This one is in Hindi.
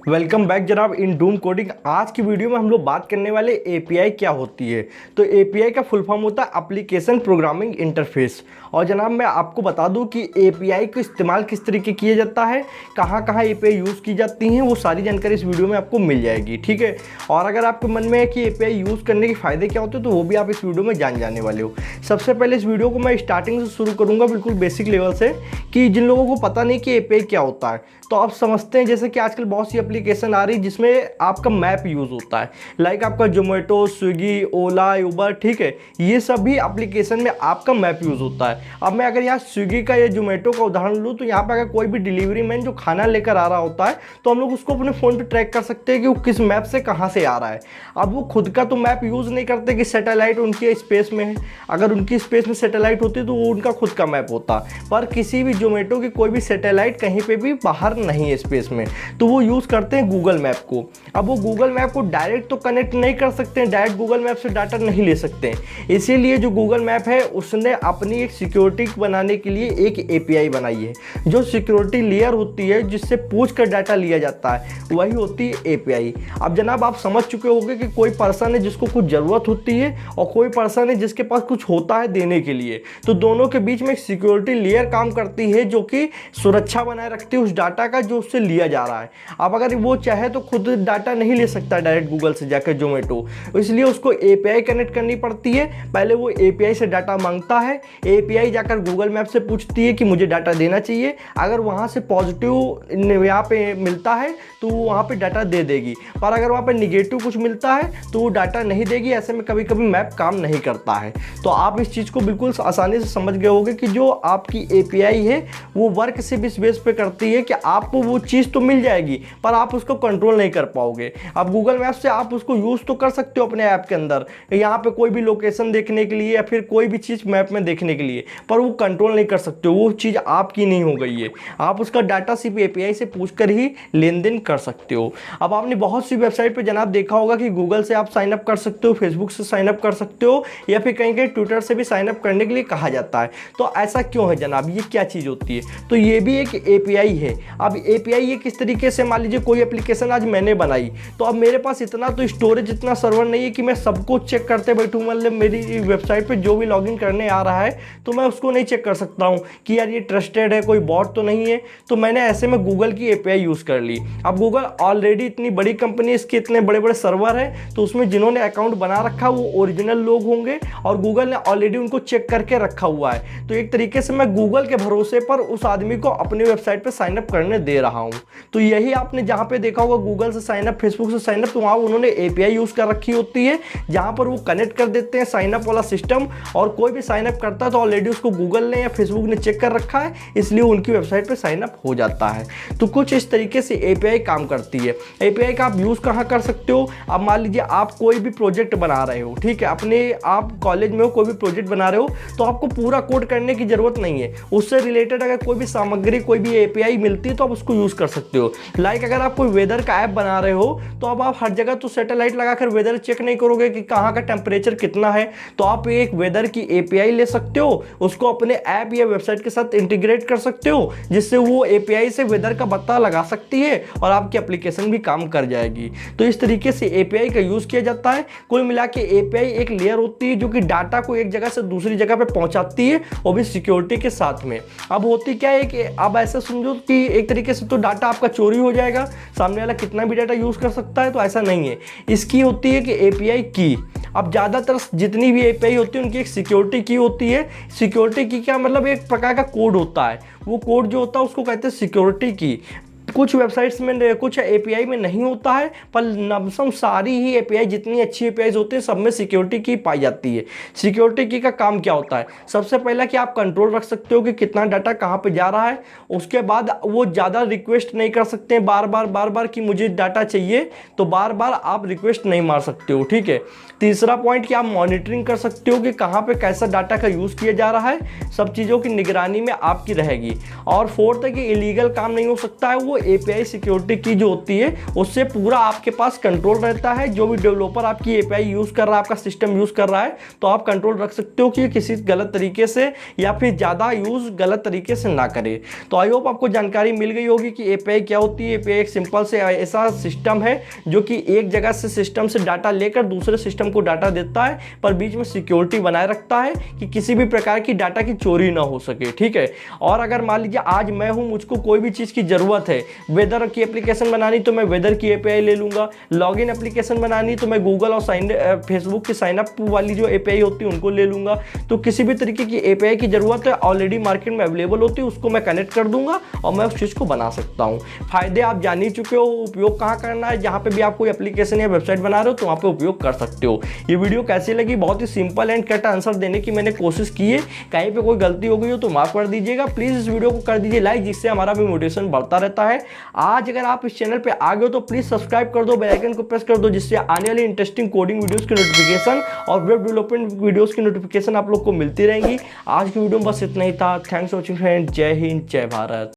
वेलकम बैक जनाब इन डूम कोडिंग। आज की वीडियो में हम लोग बात करने वाले एपीआई क्या होती है। तो एपीआई का फुल फॉर्म होता है एप्लीकेशन प्रोग्रामिंग इंटरफेस। और जनाब मैं आपको बता दूं कि एपीआई को इस्तेमाल किस तरीके किया जाता है, कहाँ कहाँ एपीआई यूज़ की जाती हैं, वो सारी जानकारी इस वीडियो में आपको मिल जाएगी। ठीक है। और अगर आपके मन में है कि एपीआई यूज़ करने के फ़ायदे क्या होते हैं तो वो भी आप इस वीडियो में जाने वाले हो। सबसे पहले इस वीडियो को मैं स्टार्टिंग से शुरू करूँगा, बिल्कुल बेसिक लेवल से, कि जिन लोगों को पता नहीं कि एपीआई क्या होता है। तो आप समझते हैं जैसे कि आजकल बहुत सी एप्लीकेशन आ रही है जिसमें आपका मैप यूज़ होता है, लाइक आपका जोमेटो, स्विगी, ओला, उबर। ठीक है, ये सभी एप्लीकेशन में आपका मैप यूज़ होता है। अब मैं अगर यहाँ स्विगी का या जोमेटो का उदाहरण लूँ तो यहाँ पे अगर कोई भी डिलीवरी मैन जो खाना लेकर आ रहा होता है तो हम लोग उसको अपने फ़ोन पे ट्रैक कर सकते हैं कि वो किस मैप से कहाँ से आ रहा है। अब वो खुद का तो मैप यूज़ नहीं करते कि सैटेलाइट उनकी स्पेस में है, अगर उनकी स्पेस में सैटेलाइट होती तो वो उनका खुद का मैप होता, पर किसी भी जोमेटो की कोई भी सैटेलाइट कहीं पर भी बाहर नहीं है स्पेस में, तो वो यूज़ करते हैं गूगल मैप को। अब वो गूगल मैप को डायरेक्ट तो कनेक्ट नहीं कर सकते हैं, डायरेक्ट गूगल मैप से डाटा नहीं ले सकते हैं। इसीलिए जो गूगल मैप है उसने अपनी एक सिक्योरिटी बनाने के लिए एक एपीआई बनाई है। जो सिक्योरिटी लेयर होती है जिससे पूछ कर डाटा लिया जाता है वही होती है एपीआई। अब जनाब आप समझ चुके होंगे कि कोई पर्सन है जिसको कुछ ज़रूरत होती है और कोई पर्सन है जिसके पास कुछ होता है देने के लिए, तो दोनों के बीच में एक सिक्योरिटी लेयर काम करती है जो कि सुरक्षा बनाए रखती है उस डाटा का जो उससे लिया जा रहा है। अब अगर वो चाहे तो खुद डाटा नहीं ले सकता डायरेक्ट गूगल से जाकर जोमेटो, इसलिए उसको एपीआई कनेक्ट करनी पड़ती है। पहले वो एपीआई से डाटा मांगता है, एपीआई जाकर गूगल मैप से पूछती है कि मुझे डाटा देना चाहिए। अगर वहाँ से पॉजिटिव यहाँ पे मिलता है तो वो वहाँ पे डाटा दे देगी, पर अगर वहाँ पे निगेटिव कुछ मिलता है तो वो डाटा नहीं देगी। ऐसे में कभी कभी मैप काम नहीं करता है। तो आप इस चीज़ को बिल्कुल आसानी से समझ गए होंगे कि जो आपकी एपीआई है वो वर्क सिर्फ इस बेस पे करती है कि आपको वो चीज़ तो मिल जाएगी पर आप उसको कंट्रोल नहीं कर पाओगे। अब गूगल मैप से आप उसको यूज़ तो कर सकते हो अपने ऐप के अंदर, यहाँ पे कोई भी लोकेशन देखने के लिए या फिर कोई भी चीज़ मैप में देखने के लिए, पर वो कंट्रोल नहीं कर सकते हो, वो चीज़ आपकी नहीं हो गई है। आप उसका डाटा सिर्फ एपीआई से पूछकर ही लेन देन कर सकते हो। अब आपने बहुत सी वेबसाइट पे जनाब देखा होगा कि गूगल से आप साइन अप कर सकते हो, फेसबुक से साइन अप कर सकते हो, या फिर कहीं कहीं ट्विटर से भी साइन अप करने के लिए कहा जाता है। तो ऐसा क्यों है जनाब, ये क्या चीज़ होती है? तो ये भी एक एपीआई है। अब एपीआई ये किस तरीके से, मान लीजिए कोई एप्लीकेशन आज मैंने बनाई, तो अब मेरे पास इतना तो स्टोरेज, इतना सर्वर नहीं है कि मैं सबको चेक करते बैठूँ। मतलब मेरी वेबसाइट पे जो भी लॉगिन करने आ रहा है तो मैं उसको नहीं चेक कर सकता हूँ कि यार ये ट्रस्टेड है, कोई बॉट तो नहीं है। तो मैंने ऐसे में गूगल की एपीआई यूज़ कर ली। अब गूगल ऑलरेडी इतनी बड़ी कंपनी, इसके इतने बड़े बड़े सर्वर है, तो उसमें जिन्होंने अकाउंट बना रखा वो ओरिजिनल लोग होंगे और गूगल ने ऑलरेडी उनको चेक करके रखा हुआ है। तो एक तरीके से मैं गूगल के भरोसे पर उस आदमी को अपनी वेबसाइट पर साइन अप करने दे रहा हूँ। तो यही आपने जहाँ पे देखा होगा गूगल से साइन अप, फेसबुक से साइन अप, तो वहाँ उन्होंने एपीआई यूज़ कर रखी होती है जहाँ पर वो कनेक्ट कर देते हैं साइन अप वाला सिस्टम। और कोई भी साइन अप करता है तो ऑलरेडी उसको गूगल ने या फेसबुक ने चेक कर रखा है, इसलिए उनकी वेबसाइट पे साइन अप हो जाता है। तो कुछ इस तरीके से एपीआई काम करती है। एपीआई का आप यूज़ कहाँ कर सकते हो? अब मान लीजिए आप कोई भी प्रोजेक्ट बना रहे हो, ठीक है, अपने आप कॉलेज में हो, कोई भी प्रोजेक्ट बना रहे हो, तो आपको पूरा कोड करने की जरूरत नहीं है। उससे रिलेटेड अगर कोई भी सामग्री, कोई भी एपीआई मिलती है तो आप उसको यूज़ कर सकते हो। लाइक अगर आप कोई वेदर का ऐप बना रहे हो तो अब आप हर जगह तो सैटेलाइट लगाकर वेदर चेक नहीं करोगे कि कहाँ का टेम्परेचर कितना है। तो आप एक वेदर की एपीआई ले सकते हो, उसको अपने ऐप या वेबसाइट के साथ इंटीग्रेट कर सकते हो, जिससे वो एपीआई से वेदर का पता लगा सकती है और आपकी एप्लीकेशन भी काम कर जाएगी। तो इस तरीके से एपीआई का यूज़ किया जाता है। कुल मिला के एपीआई एक लेयर होती है जो कि डाटा को एक जगह से दूसरी जगह पर पहुँचाती है, और भी सिक्योरिटी के साथ में। अब होती क्या है कि अब ऐसा समझो कि एक तरीके से तो डाटा आपका चोरी हो जाएगा, सामने वाला कितना भी डाटा यूज़ कर सकता है, तो ऐसा नहीं है। इसकी होती है कि एपीआई की, अब ज़्यादातर जितनी भी एपीआई होती है उनकी एक सिक्योरिटी की होती है। सिक्योरिटी की क्या मतलब, एक प्रकार का कोड होता है, वो कोड जो होता है उसको कहते हैं सिक्योरिटी की। कुछ वेबसाइट्स में, कुछ एपीआई में नहीं होता है, पर लमसम सारी ही एपीआई, जितनी अच्छी एपीआईज होती है सब में सिक्योरिटी की पाई जाती है। सिक्योरिटी की का काम क्या होता है? सबसे पहला कि आप कंट्रोल रख सकते हो कि कितना डाटा कहाँ पे जा रहा है। उसके बाद वो ज़्यादा रिक्वेस्ट नहीं कर सकते हैं बार बार कि मुझे डाटा चाहिए, तो बार बार आप रिक्वेस्ट नहीं मार सकते हो। ठीक है। तीसरा पॉइंट कि आप मॉनिटरिंग कर सकते हो कि कहाँ पे कैसा डाटा का यूज़ किया जा रहा है, सब चीज़ों की निगरानी में आपकी रहेगी। और फोर्थ है कि इलीगल काम नहीं हो सकता है, वो API सिक्योरिटी की जो होती है उससे पूरा आपके पास कंट्रोल रहता है। जो भी डेवलपर आपकी API यूज़ कर रहा है, आपका सिस्टम यूज़ कर रहा है, तो आप कंट्रोल रख सकते हो कि किसी गलत तरीके से या फिर ज़्यादा यूज़ गलत तरीके से ना करे। तो आई होप आपको जानकारी मिल गई होगी कि API क्या होती है। API एक सिंपल से ऐसा सिस्टम है जो कि एक जगह से सिस्टम से डाटा लेकर दूसरे सिस्टम को डाटा देता है, पर बीच में सिक्योरिटी बनाए रखता है कि किसी भी प्रकार की डाटा की चोरी ना हो सके, ठीक है। और अगर मान लीजिए आज मैं हूं, मुझको कोई भी चीज़ की ज़रूरत है, वेदर की एप्लीकेशन बनानी तो मैं वेदर की API ले लूँगा, लॉगिन एप्लीकेशन बनानी तो मैं गूगल और फेसबुक की साइन अप वाली जो API होती है उनको ले लूँगा। तो किसी भी तरीके की API की ज़रूरत है ऑलरेडी मार्केट में अवेलेबल होती है, उसको मैं कनेक्ट कर दूंगा और मैं उस चीज़ को बना सकता हूँ। फायदे आप जान ही चुके हो, उपयोग कहाँ करना है, जहाँ पे भी आप कोई एप्लीकेशन या वेबसाइट बना रहे हो तो वहाँ पे उपयोग कर सकते हो। ये वीडियो कैसी लगी? बहुत ही सिंपल एंड कट आंसर देने की मैंने कोशिश की है। कहीं पे कोई गलती हो गई हो तो माफ कर दीजिएगा। प्लीज़ इस वीडियो को कर दीजिए लाइक, जिससे हमारा भी मोटिवेशन बढ़ता रहता है। आज अगर आप इस चैनल पे आ गए हो तो प्लीज़ सब्सक्राइब कर दो, बेल आइकन को प्रेस कर दो, जिससे आने वाली इंटरेस्टिंग कोडिंग वीडियोज़ की नोटिफिकेशन और वेब डेवलपमेंट वीडियोज़ की नोटिफिकेशन आप लोग को मिलती रहेंगी। आज की वीडियो में बस इतना ही था। Thanks for watching friend. जय हिंद, जय भारत।